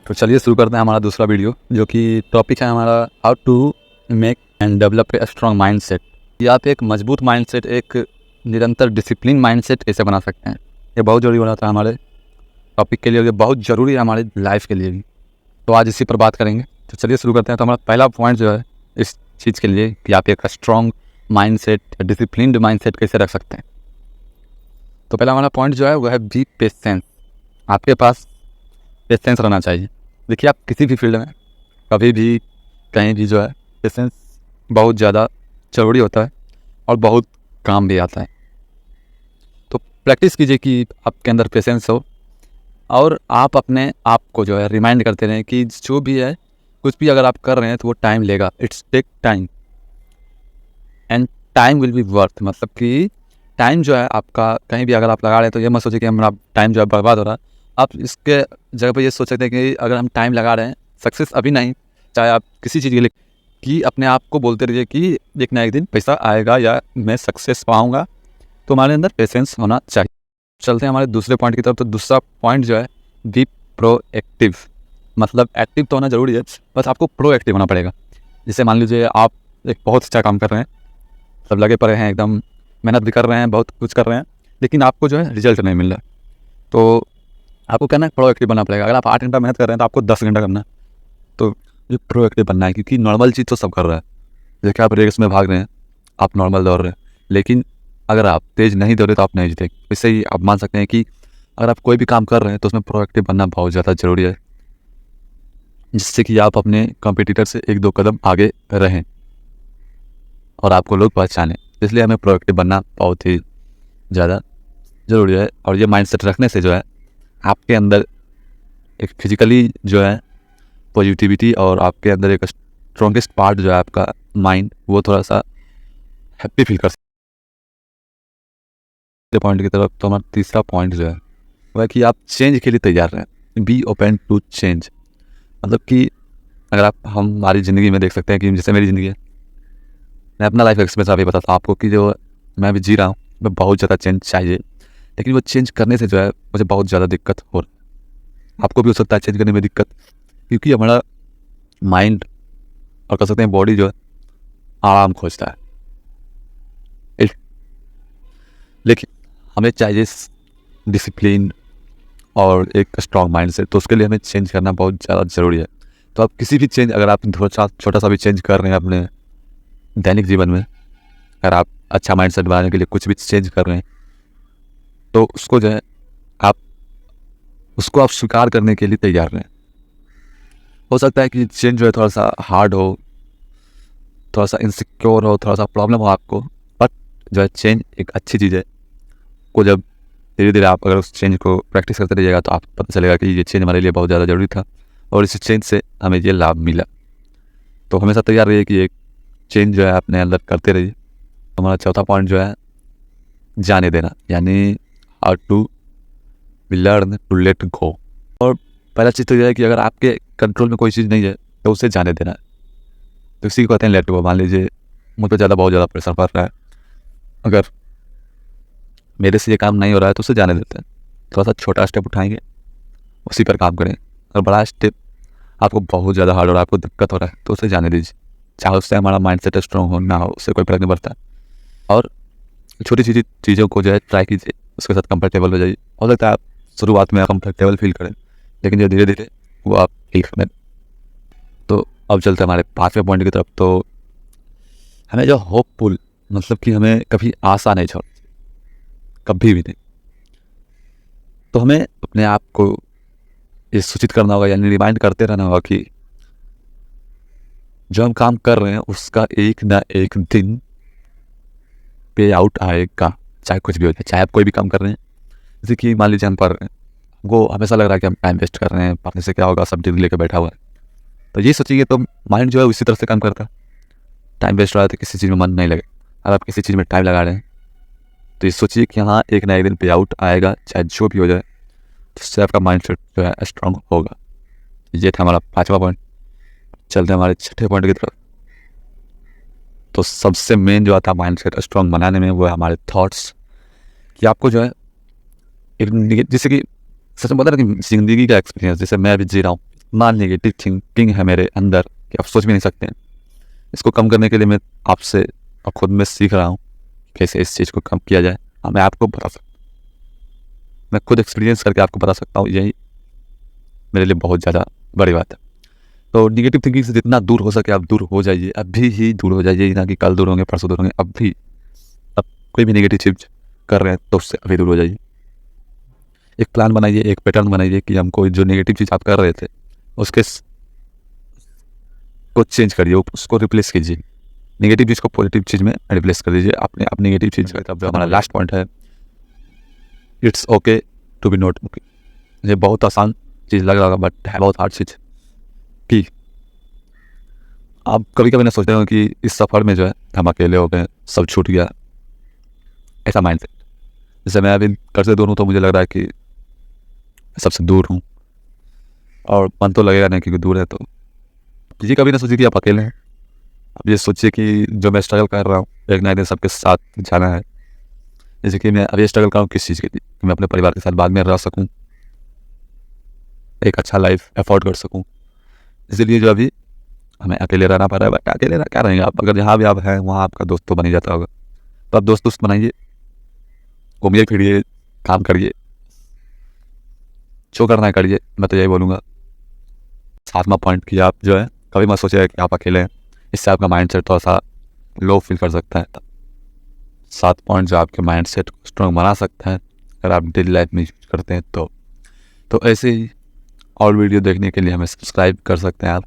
तो चलिए शुरू करते हैं हमारा दूसरा वीडियो, जो कि टॉपिक है हमारा how to make and develop a strong mindset. कि आप एक मजबूत माइंडसेट, एक निरंतर डिसिप्लिन माइंडसेट कैसे बना सकते हैं। ये बहुत ज़रूरी होना था हमारे टॉपिक के लिए, ये बहुत ज़रूरी है हमारी लाइफ के लिए भी। तो आज इसी पर बात करेंगे। तो चलिए शुरू करते हैं। तो हमारा पहला पॉइंट जो है इस चीज़ के लिए कि आप एक स्ट्रॉन्ग माइंडसेट, डिसिप्लिन्ड माइंडसेट कैसे रख सकते हैं। तो पहला हमारा पॉइंट जो है वह है बी पेशेंस। आपके पास पेशेंस रहना चाहिए। देखिए, आप किसी भी फील्ड में कभी भी कहीं भी जो है पेशेंस बहुत ज़्यादा ज़रूरी होता है और बहुत काम भी आता है। तो प्रैक्टिस कीजिए कि आपके अंदर पेशेंस हो और आप अपने आप को जो है रिमाइंड करते रहें कि जो भी है, कुछ भी अगर आप कर रहे हैं तो वो टाइम लेगा। It's take time and time will be worth. मतलब कि टाइम जो है आपका कहीं भी अगर आप लगा रहे हैं तो ये मत सोचिए कि हमारा टाइम जो है बर्बाद हो रहा है। आप इसके जगह पर ये सोच सकते हैं कि अगर हम टाइम लगा रहे हैं, सक्सेस अभी नहीं, चाहे आप किसी चीज़ के लिए, कि अपने आप को बोलते रहिए कि एक ना एक दिन पैसा आएगा या मैं सक्सेस पाऊंगा। तो हमारे अंदर पेशेंस होना चाहिए। चलते हैं हमारे दूसरे पॉइंट की तरफ। तो दूसरा पॉइंट जो है बी प्रोएक्टिव। मतलब एक्टिव तो होना ज़रूरी है, बस आपको प्रोएक्टिव होना पड़ेगा। जैसे मान लीजिए आप एक बहुत अच्छा काम कर रहे हैं, सब लगे पड़े हैं, एकदम मेहनत भी कर रहे हैं, बहुत कुछ कर रहे हैं, लेकिन आपको जो है रिजल्ट नहीं मिल रहा। तो आपको कहना है प्रोएक्टिव बनना पड़ेगा। अगर आप 8 घंटा मेहनत कर रहे हैं तो आपको 10 घंटा करना है। तो ये प्रोएक्टिव बनना है, क्योंकि नॉर्मल चीज़ तो सब कर रहा है। जैसे आप रेस में भाग रहे हैं, आप नॉर्मल दौड़ रहे हैं, लेकिन अगर आप तेज़ नहीं दौड़े तो आप नहीं जीते। इससे ही आप मान सकते हैं कि अगर आप कोई भी काम कर रहे हैं तो उसमें प्रोएक्टिव बनना बहुत ज़्यादा ज़रूरी है, जिससे कि आप अपने कॉम्पिटिटर से 1-2 कदम आगे रहें और आपको लोग पहचानें। इसलिए हमें प्रोएक्टिव बनना बहुत ही ज़्यादा ज़रूरी है। और ये माइंडसेट रखने से जो है आपके अंदर एक फिजिकली जो है पॉजिटिविटी, और आपके अंदर एक स्ट्रॉन्गेस्ट पार्ट जो है आपका माइंड, वो थोड़ा सा हैप्पी फील कर सकते पॉइंट की तरफ। तो हमारा तीसरा पॉइंट जो है वह है कि आप चेंज के लिए तैयार रहें। Be open to change. मतलब कि अगर आप हमारी ज़िंदगी में देख सकते हैं कि जैसे मेरी ज़िंदगी है, मैं अपना लाइफ एक्सपीरियंस अभी बताता हूँ आपको कि जो मैं अभी जी रहा हूँ, मैं बहुत ज़्यादा चेंज चाहिए, लेकिन वो चेंज करने से जो है मुझे बहुत ज़्यादा दिक्कत हो रही है। आपको भी हो सकता है चेंज करने में दिक्कत, क्योंकि हमारा माइंड और कह सकते हैं बॉडी जो है आराम खोजता है। लेकिन हमें चाहिए डिसिप्लिन और एक स्ट्रॉन्ग माइंड से, तो उसके लिए हमें चेंज करना बहुत ज़्यादा ज़रूरी है। तो आप किसी भी चेंज, अगर आप थोड़ा छोटा सा भी चेंज कर रहे हैं अपने दैनिक जीवन में, अगर आप अच्छा माइंड सेट बनाने के लिए कुछ भी चेंज कर रहे हैं, तो उसको जो है आप स्वीकार करने के लिए तैयार रहें। हो सकता है कि चेंज जो है थोड़ा सा हार्ड हो, थोड़ा सा इनसिक्योर हो, थोड़ा सा प्रॉब्लम हो आपको, बट जो है चेंज एक अच्छी चीज़ है। को जब धीरे धीरे आप अगर उस चेंज को प्रैक्टिस करते रहिएगा तो आपको पता चलेगा कि ये चेंज हमारे लिए बहुत ज़्यादा ज़रूरी था और इस चेंज से हमें ये लाभ मिला। तो हमेशा तैयार रहिए कि एक चेंज जो है अपने अंदर करते रहिए। हमारा चौथा पॉइंट जो है जाने देना, यानी how to learn to let go. और पहला चीज़ तो यह है कि अगर आपके कंट्रोल में कोई चीज़ नहीं है तो उसे जाने देना है। तो इसी को कहते हैं लेट गो। मान लीजिए मुझ पर बहुत ज़्यादा प्रेशर पड़ रहा है, अगर मेरे से ये काम नहीं हो रहा है तो उसे जाने देते हैं। थोड़ा सा छोटा स्टेप उठाएंगे, उसी पर काम करें। और बड़ा स्टेप आपको बहुत ज़्यादा हार्ड हो रहा है, आपको दिक्कत हो रहा है, तो उसे जाने दीजिए। चाहे उससे हमारा माइंड सेट स्ट्रॉन्ग हो ना हो, उससे कोई फर्क नहीं पड़ता। और छोटी छोटी चीज़ों को जो है ट्राई कीजिए, उसके साथ कंफर्टेबल हो जाइए। हो सकता है आप शुरुआत में कंफर्टेबल फील करें, लेकिन जो धीरे धीरे वो आप फील करें। तो अब चलते हैं हमारे 5वें पॉइंट की तरफ। तो हमें जो होपफुल, मतलब कि हमें कभी आशा नहीं छोड़, कभी भी नहीं। तो हमें अपने आप को ये सूचित करना होगा, यानी रिमाइंड करते रहना होगा कि जो हम काम कर रहे हैं उसका एक ना एक दिन पे आउट आएगा, चाहे कुछ भी हो जाए। चाहे आप कोई भी काम कर रहे हैं, जैसे कि मान लीजिए हम पढ़ रहे हैं, वो हमेशा लग रहा है कि हम टाइम वेस्ट कर रहे हैं, पढ़ने से क्या होगा, सब डिग्री लेकर बैठा हुआ है। तो ये सोचिए, तो माइंड जो है उसी तरह से काम करता है। टाइम वेस्ट हो रहा है तो किसी चीज़ में मन नहीं लगे। अगर आप किसी चीज़ में टाइम लगा रहे हैं तो ये सोचिए कि हाँ, एक ना एक दिन पे आउट आएगा, चाहे जो भी हो जाए, जिससे आपका माइंड सेट जो है स्ट्रॉन्ग होगा। ये था हमारा 5वां पॉइंट। चलते हैं हमारे 6ठे पॉइंट की तरफ। तो सबसे मेन जो आता है माइंड सेट स्ट्रॉन्ग बनाने में, वो है हमारे थॉट्स। कि आपको जो है एक, जैसे कि सच में बता रहा कि ज़िंदगी का एक्सपीरियंस, जैसे मैं अभी जी रहा हूँ, इतना नेगेटिव थिंकिंग है मेरे अंदर कि आप सोच भी नहीं सकते हैं। इसको कम करने के लिए मैं आपसे और खुद में सीख रहा हूँ कैसे इस चीज़ को कम किया जाए। हाँ, मैं आपको बता सकता हूँ, मैं खुद एक्सपीरियंस करके आपको बता सकता हूँ, यही मेरे लिए बहुत ज़्यादा बड़ी बात है। तो नेगेटिव थिंकिंग से जितना दूर हो सके आप दूर हो जाइए, अभी ही दूर हो जाइए, ना कि कल दूर होंगे, परसों दूर होंगे, अभी। अब कोई भी नेगेटिव चीज़ कर रहे हैं तो उससे अभी दूर हो जाइए। एक प्लान बनाइए, एक पैटर्न बनाइए कि हमको जो नेगेटिव चीज़ आप कर रहे थे उसके को चेंज करिए, उसको रिप्लेस कीजिए। नेगेटिव चीज़ को पॉजिटिव चीज़ में रिप्लेस कर दीजिए। अपने आप नेगेटिव चीज़ का जो हमारा लास्ट पॉइंट है, it's okay to be not okay. ये बहुत आसान चीज़ लग रहा होगा बट है बहुत हार्ड चीज़ कि आप कभी कभी ना सोचते हो कि इस सफ़र में जो है हम अकेले हो गए, सब छूट गया, ऐसा माइंड सेट। जैसे मैं अभी घर से दूर हूँ तो मुझे लग रहा है कि सबसे दूर हूँ, और मन तो लगेगा नहीं क्योंकि दूर है। तो ये कभी ना सोचिए कि आप अकेले हैं। अब ये सोचिए कि जो मैं स्ट्रगल कर रहा हूँ एक ना एक दिन सबके साथ जाना है। जैसे कि मैं अभी स्ट्रगल कर रहा हूँ किस चीज़ के लिए, कि मैं अपने परिवार के साथ बाद में रह सकूँ, एक अच्छा लाइफ अफोर्ड कर सकूँ। इसीलिए जो अभी हमें अकेले रहना पड़ रहा है, बट अकेले रह क्या रहेंगे आप, अगर जहाँ भी आप हैं वहाँ आपका दोस्त तो बन ही जाता होगा। तो आप दोस्त बनाइए, घूमिए फिरिए, काम करिए, जो करना है करिए। मैं तो यही बोलूँगा। 7वां पॉइंट कि आप जो है कभी मत सोचिए कि आप अकेले हैं, इससे आपका माइंड सेट थोड़ा सा लो फील कर सकता है। 7 पॉइंट जो आपके माइंड सेट को स्ट्रॉन्ग बना सकता है अगर आप डेली लाइफ में यूज करते हैं तो ऐसे ही और वीडियो देखने के लिए हमें सब्सक्राइब कर सकते हैं आप।